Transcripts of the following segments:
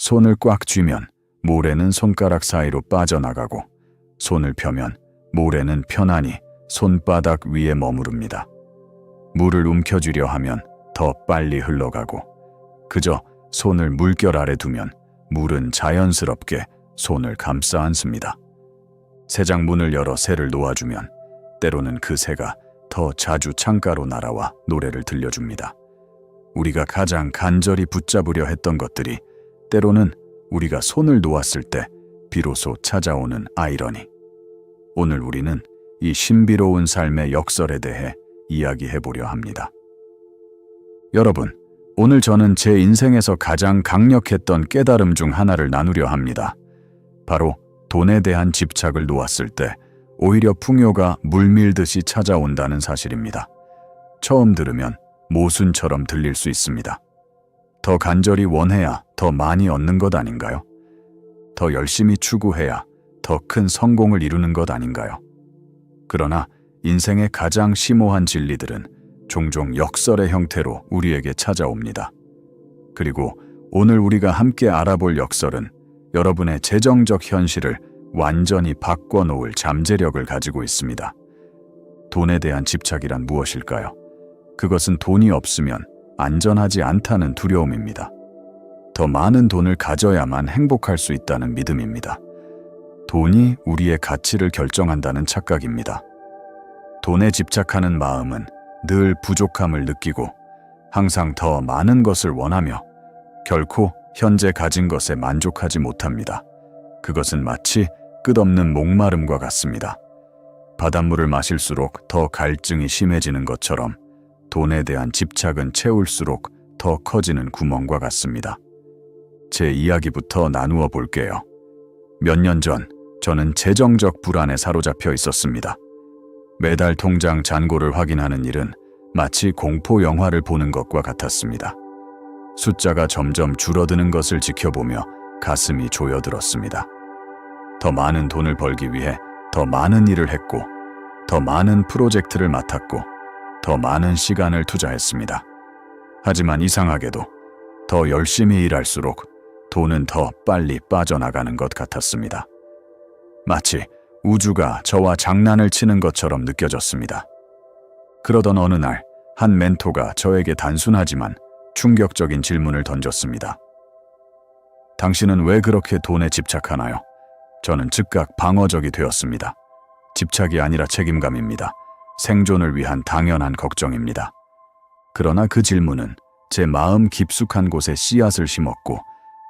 손을 꽉 쥐면 모래는 손가락 사이로 빠져나가고 손을 펴면 모래는 편안히 손바닥 위에 머무릅니다. 물을 움켜쥐려 하면 더 빨리 흘러가고 그저 손을 물결 아래 두면 물은 자연스럽게 손을 감싸 안습니다. 새장 문을 열어 새를 놓아주면 때로는 그 새가 더 자주 창가로 날아와 노래를 들려줍니다. 우리가 가장 간절히 붙잡으려 했던 것들이 때로는 우리가 손을 놓았을 때 비로소 찾아오는 아이러니. 오늘 우리는 이 신비로운 삶의 역설에 대해 이야기해 보려 합니다. 여러분, 오늘 저는 제 인생에서 가장 강력했던 깨달음 중 하나를 나누려 합니다. 바로 돈에 대한 집착을 놓았을 때 오히려 풍요가 물밀듯이 찾아온다는 사실입니다. 처음 들으면 모순처럼 들릴 수 있습니다. 더 간절히 원해야 더 많이 얻는 것 아닌가요? 더 열심히 추구해야 더 큰 성공을 이루는 것 아닌가요? 그러나 인생의 가장 심오한 진리들은 종종 역설의 형태로 우리에게 찾아옵니다. 그리고 오늘 우리가 함께 알아볼 역설은 여러분의 재정적 현실을 완전히 바꿔놓을 잠재력을 가지고 있습니다. 돈에 대한 집착이란 무엇일까요? 그것은 돈이 없으면 안전하지 않다는 두려움입니다. 더 많은 돈을 가져야만 행복할 수 있다는 믿음입니다. 돈이 우리의 가치를 결정한다는 착각입니다. 돈에 집착하는 마음은 늘 부족함을 느끼고 항상 더 많은 것을 원하며 결코 현재 가진 것에 만족하지 못합니다. 그것은 마치 끝없는 목마름과 같습니다. 바닷물을 마실수록 더 갈증이 심해지는 것처럼 돈에 대한 집착은 채울수록 더 커지는 구멍과 같습니다. 제 이야기부터 나누어 볼게요. 몇 년 전 저는 재정적 불안에 사로잡혀 있었습니다. 매달 통장 잔고를 확인하는 일은 마치 공포 영화를 보는 것과 같았습니다. 숫자가 점점 줄어드는 것을 지켜보며 가슴이 조여들었습니다. 더 많은 돈을 벌기 위해 더 많은 일을 했고, 더 많은 프로젝트를 맡았고, 더 많은 시간을 투자했습니다. 하지만 이상하게도 더 열심히 일할수록 돈은 더 빨리 빠져나가는 것 같았습니다. 마치 우주가 저와 장난을 치는 것처럼 느껴졌습니다. 그러던 어느 날 한 멘토가 저에게 단순하지만 충격적인 질문을 던졌습니다. 당신은 왜 그렇게 돈에 집착하나요? 저는 즉각 방어적이 되었습니다. 집착이 아니라 책임감입니다. 생존을 위한 당연한 걱정입니다. 그러나 그 질문은 제 마음 깊숙한 곳에 씨앗을 심었고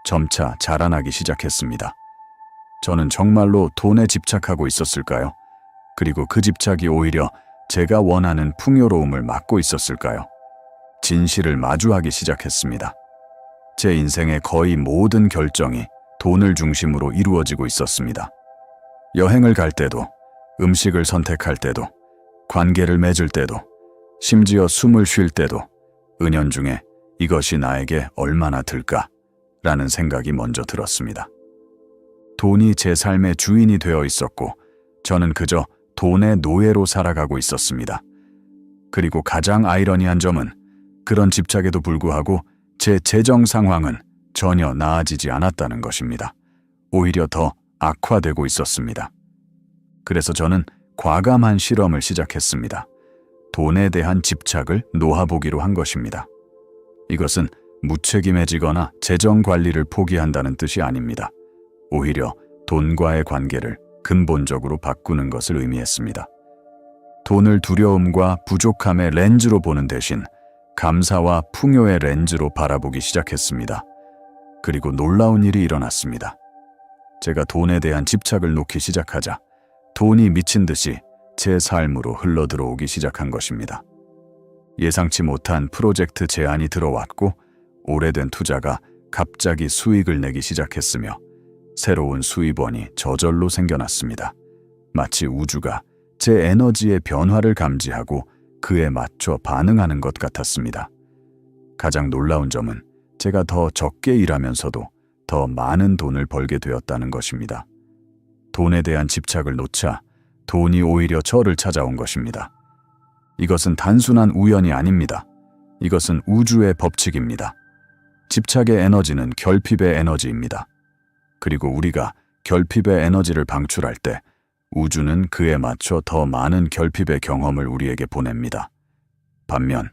점차 자라나기 시작했습니다. 저는 정말로 돈에 집착하고 있었을까요? 그리고 그 집착이 오히려 제가 원하는 풍요로움을 막고 있었을까요? 진실을 마주하기 시작했습니다. 제 인생의 거의 모든 결정이 돈을 중심으로 이루어지고 있었습니다. 여행을 갈 때도, 음식을 선택할 때도, 관계를 맺을 때도, 심지어 숨을 쉴 때도 은연중에 이것이 나에게 얼마나 들까라는 생각이 먼저 들었습니다. 돈이 제 삶의 주인이 되어 있었고 저는 그저 돈의 노예로 살아가고 있었습니다. 그리고 가장 아이러니한 점은 그런 집착에도 불구하고 제 재정 상황은 전혀 나아지지 않았다는 것입니다. 오히려 더 악화되고 있었습니다. 그래서 저는 과감한 실험을 시작했습니다. 돈에 대한 집착을 놓아보기로 한 것입니다. 이것은 무책임해지거나 재정 관리를 포기한다는 뜻이 아닙니다. 오히려 돈과의 관계를 근본적으로 바꾸는 것을 의미했습니다. 돈을 두려움과 부족함의 렌즈로 보는 대신 감사와 풍요의 렌즈로 바라보기 시작했습니다. 그리고 놀라운 일이 일어났습니다. 제가 돈에 대한 집착을 놓기 시작하자 돈이 미친 듯이 제 삶으로 흘러들어오기 시작한 것입니다. 예상치 못한 프로젝트 제안이 들어왔고 오래된 투자가 갑자기 수익을 내기 시작했으며 새로운 수입원이 저절로 생겨났습니다. 마치 우주가 제 에너지의 변화를 감지하고 그에 맞춰 반응하는 것 같았습니다. 가장 놀라운 점은 제가 더 적게 일하면서도 더 많은 돈을 벌게 되었다는 것입니다. 돈에 대한 집착을 놓자 돈이 오히려 저를 찾아온 것입니다. 이것은 단순한 우연이 아닙니다. 이것은 우주의 법칙입니다. 집착의 에너지는 결핍의 에너지입니다. 그리고 우리가 결핍의 에너지를 방출할 때 우주는 그에 맞춰 더 많은 결핍의 경험을 우리에게 보냅니다. 반면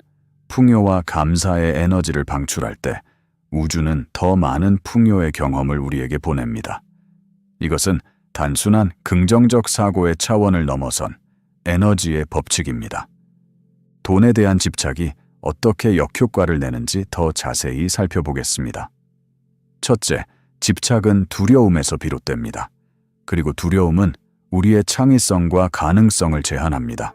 풍요와 감사의 에너지를 방출할 때 우주는 더 많은 풍요의 경험을 우리에게 보냅니다. 이것은 단순한 긍정적 사고의 차원을 넘어선 에너지의 법칙입니다. 돈에 대한 집착이 어떻게 역효과를 내는지 더 자세히 살펴보겠습니다. 첫째, 집착은 두려움에서 비롯됩니다. 그리고 두려움은 우리의 창의성과 가능성을 제한합니다.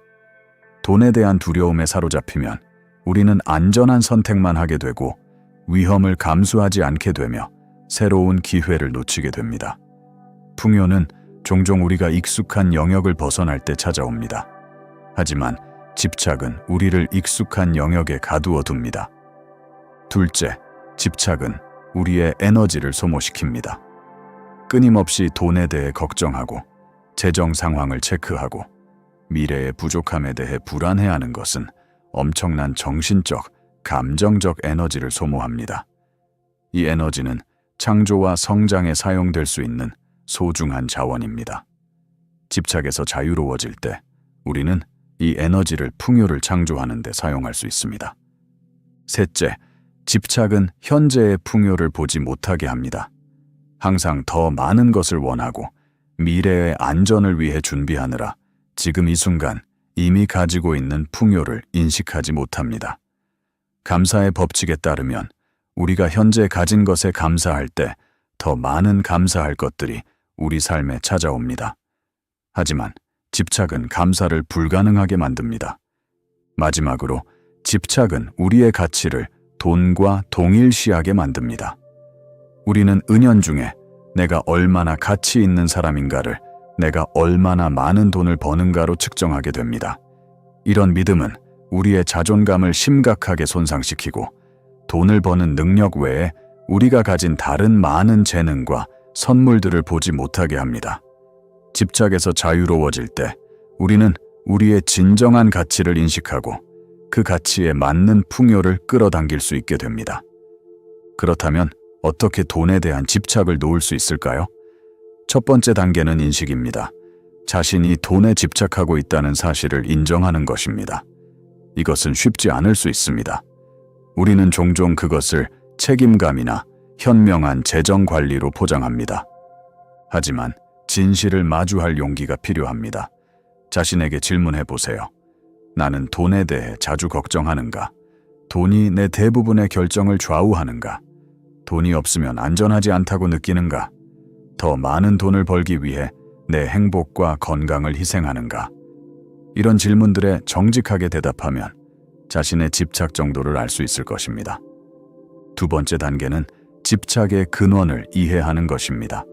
돈에 대한 두려움에 사로잡히면 우리는 안전한 선택만 하게 되고 위험을 감수하지 않게 되며 새로운 기회를 놓치게 됩니다. 풍요는 종종 우리가 익숙한 영역을 벗어날 때 찾아옵니다. 하지만 집착은 우리를 익숙한 영역에 가두어 둡니다. 둘째, 집착은 우리의 에너지를 소모시킵니다. 끊임없이 돈에 대해 걱정하고 재정 상황을 체크하고 미래의 부족함에 대해 불안해하는 것은 엄청난 정신적, 감정적 에너지를 소모합니다. 이 에너지는 창조와 성장에 사용될 수 있는 소중한 자원입니다. 집착에서 자유로워질 때 우리는 이 에너지를 풍요를 창조하는 데 사용할 수 있습니다. 셋째, 집착은 현재의 풍요를 보지 못하게 합니다. 항상 더 많은 것을 원하고 미래의 안전을 위해 준비하느라 지금 이 순간 이미 가지고 있는 풍요를 인식하지 못합니다. 감사의 법칙에 따르면 우리가 현재 가진 것에 감사할 때 더 많은 감사할 것들이 우리 삶에 찾아옵니다. 하지만 집착은 감사를 불가능하게 만듭니다. 마지막으로 집착은 우리의 가치를 돈과 동일시하게 만듭니다. 우리는 은연중에 내가 얼마나 가치 있는 사람인가를 내가 얼마나 많은 돈을 버는가로 측정하게 됩니다. 이런 믿음은 우리의 자존감을 심각하게 손상시키고 돈을 버는 능력 외에 우리가 가진 다른 많은 재능과 선물들을 보지 못하게 합니다. 집착에서 자유로워질 때 우리는 우리의 진정한 가치를 인식하고 그 가치에 맞는 풍요를 끌어당길 수 있게 됩니다. 그렇다면 어떻게 돈에 대한 집착을 놓을 수 있을까요? 첫 번째 단계는 인식입니다. 자신이 돈에 집착하고 있다는 사실을 인정하는 것입니다. 이것은 쉽지 않을 수 있습니다. 우리는 종종 그것을 책임감이나 현명한 재정 관리로 포장합니다. 하지만 진실을 마주할 용기가 필요합니다. 자신에게 질문해 보세요. 나는 돈에 대해 자주 걱정하는가? 돈이 내 대부분의 결정을 좌우하는가? 돈이 없으면 안전하지 않다고 느끼는가? 더 많은 돈을 벌기 위해 내 행복과 건강을 희생하는가? 이런 질문들에 정직하게 대답하면 자신의 집착 정도를 알 수 있을 것입니다. 두 번째 단계는 집착의 근원을 이해하는 것입니다.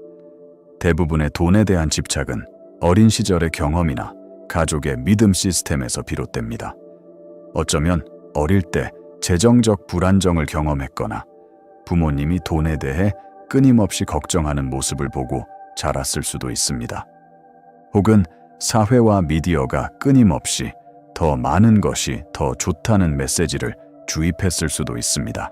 대부분의 돈에 대한 집착은 어린 시절의 경험이나 가족의 믿음 시스템에서 비롯됩니다. 어쩌면 어릴 때 재정적 불안정을 경험했거나 부모님이 돈에 대해 끊임없이 걱정하는 모습을 보고 자랐을 수도 있습니다. 혹은 사회와 미디어가 끊임없이 더 많은 것이 더 좋다는 메시지를 주입했을 수도 있습니다.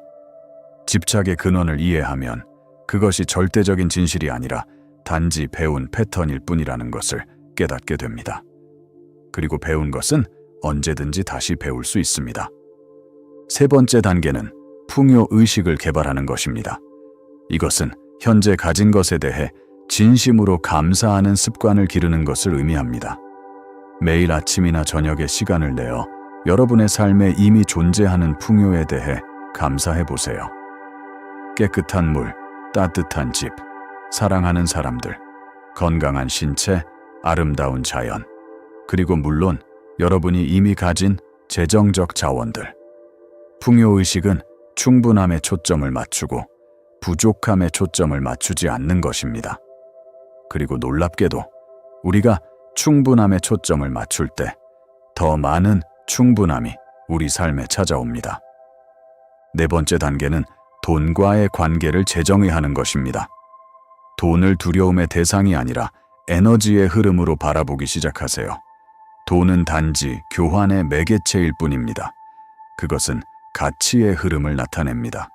집착의 근원을 이해하면 그것이 절대적인 진실이 아니라 단지 배운 패턴일 뿐이라는 것을 깨닫게 됩니다. 그리고 배운 것은 언제든지 다시 배울 수 있습니다. 세 번째 단계는 풍요 의식을 개발하는 것입니다. 이것은 현재 가진 것에 대해 진심으로 감사하는 습관을 기르는 것을 의미합니다. 매일 아침이나 저녁에 시간을 내어 여러분의 삶에 이미 존재하는 풍요에 대해 감사해 보세요. 깨끗한 물, 따뜻한 집, 사랑하는 사람들, 건강한 신체, 아름다운 자연, 그리고 물론 여러분이 이미 가진 재정적 자원들. 풍요의식은 충분함에 초점을 맞추고 부족함에 초점을 맞추지 않는 것입니다. 그리고 놀랍게도 우리가 충분함에 초점을 맞출 때 더 많은 충분함이 우리 삶에 찾아옵니다. 네 번째 단계는 돈과의 관계를 재정의하는 것입니다. 돈을 두려움의 대상이 아니라 에너지의 흐름으로 바라보기 시작하세요. 돈은 단지 교환의 매개체일 뿐입니다. 그것은 가치의 흐름을 나타냅니다.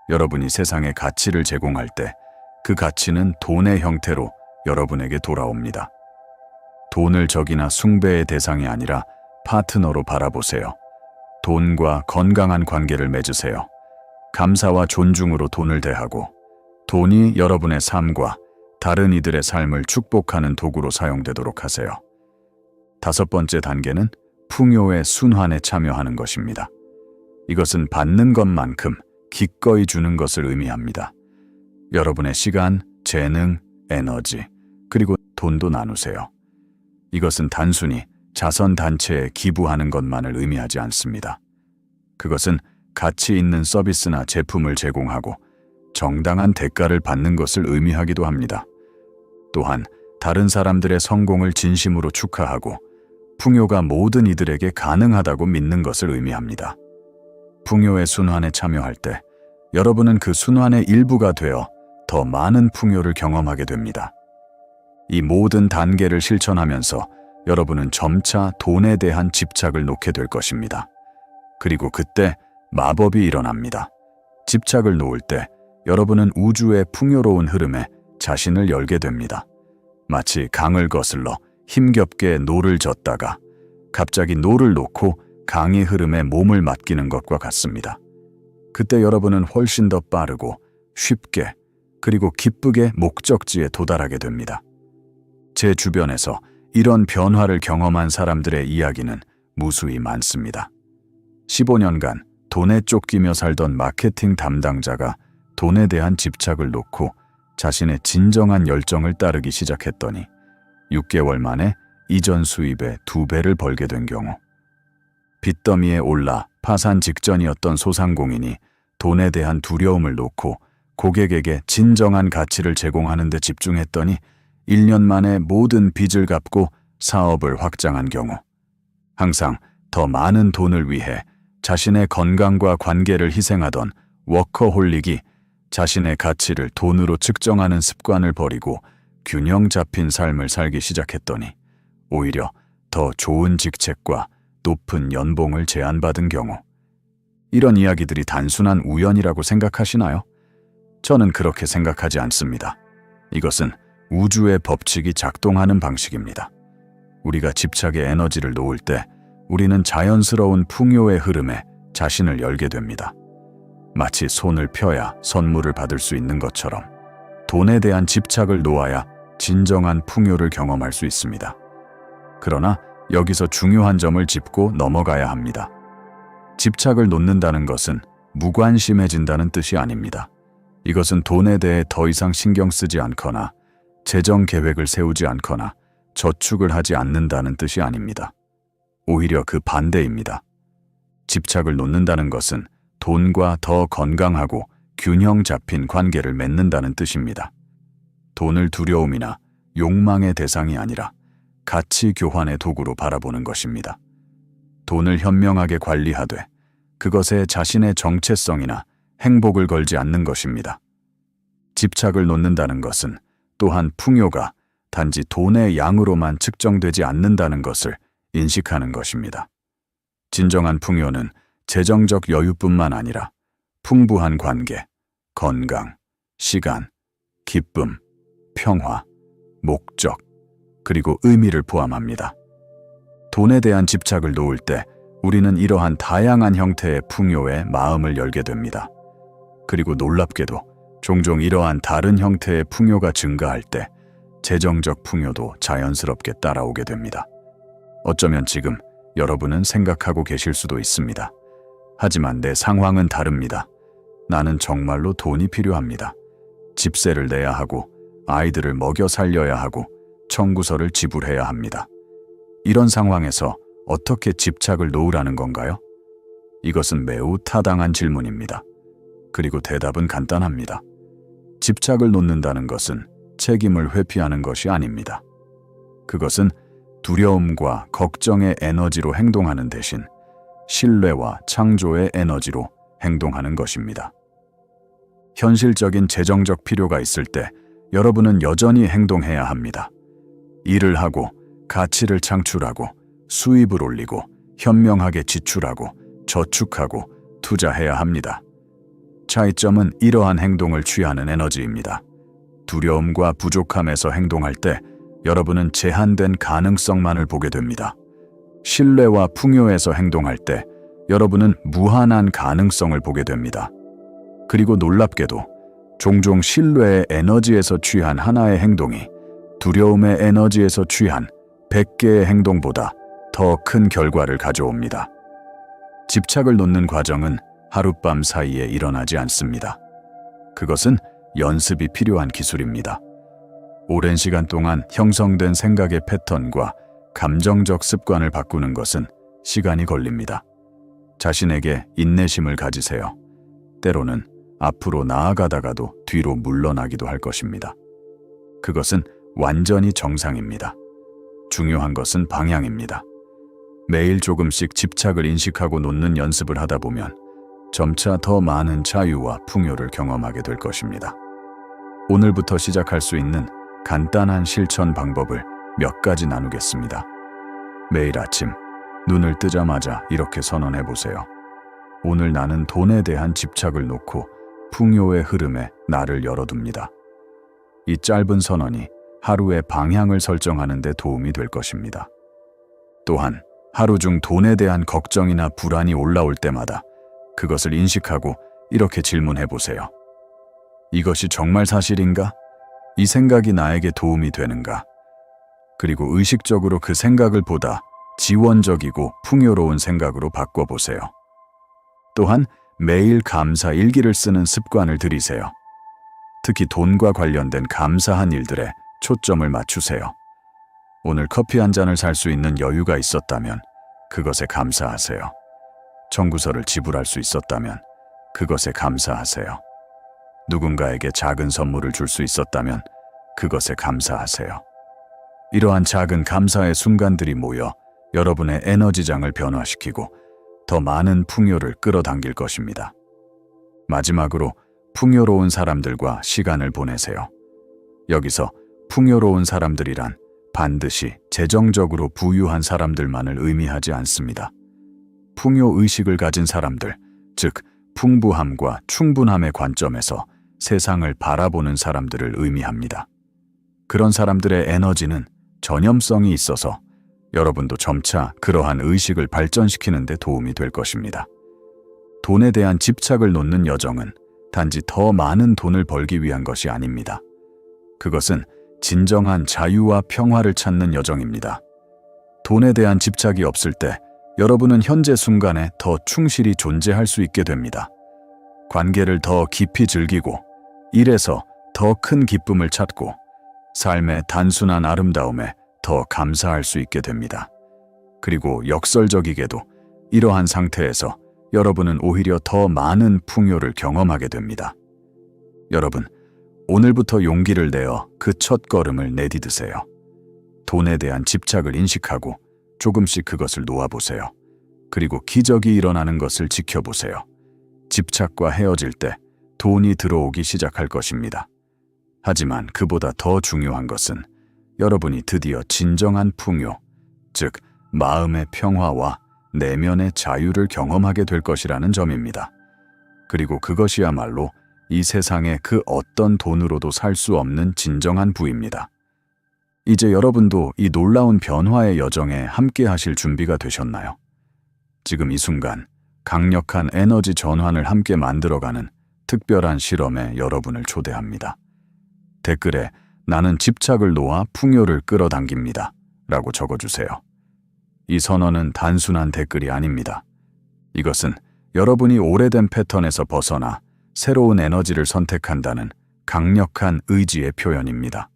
여러분이 세상에 가치를 제공할 때 그 가치는 돈의 형태로 여러분에게 돌아옵니다. 돈을 적이나 숭배의 대상이 아니라 파트너로 바라보세요. 돈과 건강한 관계를 맺으세요. 감사와 존중으로 돈을 대하고 돈이 여러분의 삶과 다른 이들의 삶을 축복하는 도구로 사용되도록 하세요. 5번째 단계는 풍요의 순환에 참여하는 것입니다. 이것은 받는 것만큼 기꺼이 주는 것을 의미합니다. 여러분의 시간, 재능, 에너지, 그리고 돈도 나누세요. 이것은 단순히 자선단체에 기부하는 것만을 의미하지 않습니다. 그것은 가치 있는 서비스나 제품을 제공하고 정당한 대가를 받는 것을 의미하기도 합니다. 또한 다른 사람들의 성공을 진심으로 축하하고 풍요가 모든 이들에게 가능하다고 믿는 것을 의미합니다. 풍요의 순환에 참여할 때 여러분은 그 순환의 일부가 되어 더 많은 풍요를 경험하게 됩니다. 이 모든 단계를 실천하면서 여러분은 점차 돈에 대한 집착을 놓게 될 것입니다. 그리고 그때 마법이 일어납니다. 집착을 놓을 때 여러분은 우주의 풍요로운 흐름에 자신을 열게 됩니다. 마치 강을 거슬러 힘겹게 노를 젓다가 갑자기 노를 놓고 강의 흐름에 몸을 맡기는 것과 같습니다. 그때 여러분은 훨씬 더 빠르고 쉽게 그리고 기쁘게 목적지에 도달하게 됩니다. 제 주변에서 이런 변화를 경험한 사람들의 이야기는 무수히 많습니다. 15년간 돈에 쫓기며 살던 마케팅 담당자가 돈에 대한 집착을 놓고 자신의 진정한 열정을 따르기 시작했더니 6개월 만에 이전 수입의 2배를 벌게 된 경우, 빚더미에 올라 파산 직전이었던 소상공인이 돈에 대한 두려움을 놓고 고객에게 진정한 가치를 제공하는 데 집중했더니 1년 만에 모든 빚을 갚고 사업을 확장한 경우, 항상 더 많은 돈을 위해 자신의 건강과 관계를 희생하던 워커홀릭이 자신의 가치를 돈으로 측정하는 습관을 버리고 균형 잡힌 삶을 살기 시작했더니 오히려 더 좋은 직책과 높은 연봉을 제안받은 경우, 이런 이야기들이 단순한 우연이라고 생각하시나요? 저는 그렇게 생각하지 않습니다. 이것은 우주의 법칙이 작동하는 방식입니다. 우리가 집착의 에너지를 놓을 때 우리는 자연스러운 풍요의 흐름에 자신을 열게 됩니다. 마치 손을 펴야 선물을 받을 수 있는 것처럼 돈에 대한 집착을 놓아야 진정한 풍요를 경험할 수 있습니다. 그러나 여기서 중요한 점을 짚고 넘어가야 합니다. 집착을 놓는다는 것은 무관심해진다는 뜻이 아닙니다. 이것은 돈에 대해 더 이상 신경 쓰지 않거나 재정 계획을 세우지 않거나 저축을 하지 않는다는 뜻이 아닙니다. 오히려 그 반대입니다. 집착을 놓는다는 것은 돈과 더 건강하고 균형 잡힌 관계를 맺는다는 뜻입니다. 돈을 두려움이나 욕망의 대상이 아니라 가치 교환의 도구로 바라보는 것입니다. 돈을 현명하게 관리하되 그것에 자신의 정체성이나 행복을 걸지 않는 것입니다. 집착을 놓는다는 것은 또한 풍요가 단지 돈의 양으로만 측정되지 않는다는 것을 인식하는 것입니다. 진정한 풍요는 재정적 여유뿐만 아니라 풍부한 관계, 건강, 시간, 기쁨, 평화, 목적, 그리고 의미를 포함합니다. 돈에 대한 집착을 놓을 때 우리는 이러한 다양한 형태의 풍요에 마음을 열게 됩니다. 그리고 놀랍게도 종종 이러한 다른 형태의 풍요가 증가할 때 재정적 풍요도 자연스럽게 따라오게 됩니다. 어쩌면 지금 여러분은 생각하고 계실 수도 있습니다. 하지만 내 상황은 다릅니다. 나는 정말로 돈이 필요합니다. 집세를 내야 하고 아이들을 먹여 살려야 하고 청구서를 지불해야 합니다. 이런 상황에서 어떻게 집착을 놓으라는 건가요? 이것은 매우 타당한 질문입니다. 그리고 대답은 간단합니다. 집착을 놓는다는 것은 책임을 회피하는 것이 아닙니다. 그것은 두려움과 걱정의 에너지로 행동하는 대신 신뢰와 창조의 에너지로 행동하는 것입니다. 현실적인 재정적 필요가 있을 때 여러분은 여전히 행동해야 합니다. 일을 하고 가치를 창출하고 수입을 올리고 현명하게 지출하고 저축하고 투자해야 합니다. 차이점은 이러한 행동을 취하는 에너지입니다. 두려움과 부족함에서 행동할 때 여러분은 제한된 가능성만을 보게 됩니다. 신뢰와 풍요에서 행동할 때 여러분은 무한한 가능성을 보게 됩니다. 그리고 놀랍게도 종종 신뢰의 에너지에서 취한 하나의 행동이 두려움의 에너지에서 취한 100개의 행동보다 더 큰 결과를 가져옵니다. 집착을 놓는 과정은 하룻밤 사이에 일어나지 않습니다. 그것은 연습이 필요한 기술입니다. 오랜 시간 동안 형성된 생각의 패턴과 감정적 습관을 바꾸는 것은 시간이 걸립니다. 자신에게 인내심을 가지세요. 때로는 앞으로 나아가다가도 뒤로 물러나기도 할 것입니다. 그것은 완전히 정상입니다. 중요한 것은 방향입니다. 매일 조금씩 집착을 인식하고 놓는 연습을 하다 보면 점차 더 많은 자유와 풍요를 경험하게 될 것입니다. 오늘부터 시작할 수 있는 간단한 실천 방법을 몇 가지 나누겠습니다. 매일 아침 눈을 뜨자마자 이렇게 선언해 보세요. 오늘 나는 돈에 대한 집착을 놓고 풍요의 흐름에 나를 열어둡니다. 이 짧은 선언이 하루의 방향을 설정하는 데 도움이 될 것입니다. 또한 하루 중 돈에 대한 걱정이나 불안이 올라올 때마다 그것을 인식하고 이렇게 질문해 보세요. 이것이 정말 사실인가? 이 생각이 나에게 도움이 되는가? 그리고 의식적으로 그 생각을 보다 지원적이고 풍요로운 생각으로 바꿔보세요. 또한 매일 감사 일기를 쓰는 습관을 들이세요. 특히 돈과 관련된 감사한 일들에 초점을 맞추세요. 오늘 커피 한 잔을 살 수 있는 여유가 있었다면 그것에 감사하세요. 청구서를 지불할 수 있었다면 그것에 감사하세요. 누군가에게 작은 선물을 줄 수 있었다면 그것에 감사하세요. 이러한 작은 감사의 순간들이 모여 여러분의 에너지장을 변화시키고 더 많은 풍요를 끌어당길 것입니다. 마지막으로 풍요로운 사람들과 시간을 보내세요. 여기서 풍요로운 사람들이란 반드시 재정적으로 부유한 사람들만을 의미하지 않습니다. 풍요 의식을 가진 사람들, 즉 풍부함과 충분함의 관점에서 세상을 바라보는 사람들을 의미합니다. 그런 사람들의 에너지는 전염성이 있어서 여러분도 점차 그러한 의식을 발전시키는 데 도움이 될 것입니다. 돈에 대한 집착을 놓는 여정은 단지 더 많은 돈을 벌기 위한 것이 아닙니다. 그것은 진정한 자유와 평화를 찾는 여정입니다. 돈에 대한 집착이 없을 때 여러분은 현재 순간에 더 충실히 존재할 수 있게 됩니다. 관계를 더 깊이 즐기고 일에서 더 큰 기쁨을 찾고 삶의 단순한 아름다움에 더 감사할 수 있게 됩니다. 그리고 역설적이게도 이러한 상태에서 여러분은 오히려 더 많은 풍요를 경험하게 됩니다. 여러분, 오늘부터 용기를 내어 그 첫 걸음을 내디드세요. 돈에 대한 집착을 인식하고 조금씩 그것을 놓아보세요. 그리고 기적이 일어나는 것을 지켜보세요. 집착과 헤어질 때 돈이 들어오기 시작할 것입니다. 하지만 그보다 더 중요한 것은 여러분이 드디어 진정한 풍요, 즉 마음의 평화와 내면의 자유를 경험하게 될 것이라는 점입니다. 그리고 그것이야말로 이 세상의 그 어떤 돈으로도 살 수 없는 진정한 부입니다. 이제 여러분도 이 놀라운 변화의 여정에 함께 하실 준비가 되셨나요? 지금 이 순간 강력한 에너지 전환을 함께 만들어가는 특별한 실험에 여러분을 초대합니다. 댓글에 나는 집착을 놓아 풍요를 끌어당깁니다 라고 적어주세요. 이 선언은 단순한 댓글이 아닙니다. 이것은 여러분이 오래된 패턴에서 벗어나 새로운 에너지를 선택한다는 강력한 의지의 표현입니다.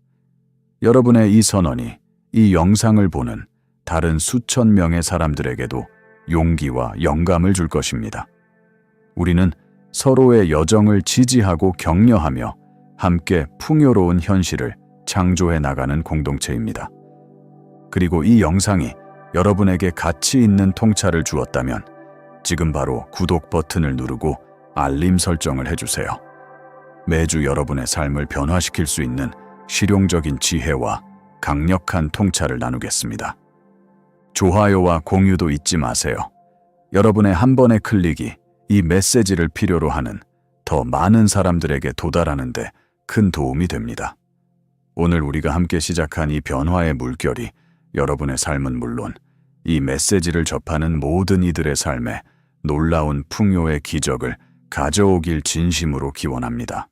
여러분의 이 선언이 이 영상을 보는 다른 수천 명의 사람들에게도 용기와 영감을 줄 것입니다. 우리는 서로의 여정을 지지하고 격려하며 함께 풍요로운 현실을 창조해 나가는 공동체입니다. 그리고 이 영상이 여러분에게 가치 있는 통찰을 주었다면 지금 바로 구독 버튼을 누르고 알림 설정을 해주세요. 매주 여러분의 삶을 변화시킬 수 있는 실용적인 지혜와 강력한 통찰을 나누겠습니다. 좋아요와 공유도 잊지 마세요. 여러분의 한 번의 클릭이 이 메시지를 필요로 하는 더 많은 사람들에게 도달하는데 큰 도움이 됩니다. 오늘 우리가 함께 시작한 이 변화의 물결이 여러분의 삶은 물론 이 메시지를 접하는 모든 이들의 삶에 놀라운 풍요의 기적을 가져오길 진심으로 기원합니다.